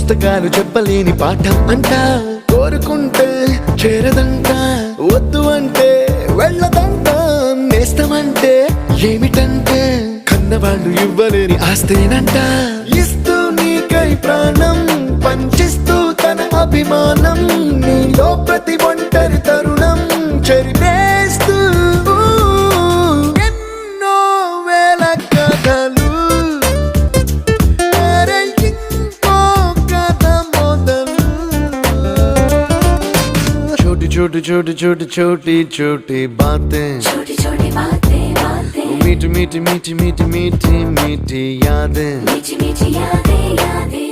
పుస్తకాలు చెప్పలేని పాఠం అంట కోరుకుంటే చేరదంట వద్దు అంటే వెళ్ళదంట నేస్తమంటే ఏమిటంటే కన్నవాళ్ళు ఇవ్వలేని ఆస్తేనంట ఇస్తూ నీకై ప్రాణం పంచిస్తూ తన అభిమానం నీలో ప్రతి ఒంటరి తరుణం చెరిపేస్తూ ఎన్నో వేల కథలు ఇంకో కథ మొదలు छोटी छोटी छोटी छोटी छोटी छोटी बातें छोटी छोटी बातें बातें मीठी मीठी मीठी मीठी मीठी मीठी यादें मीठी मीठी यादें यादें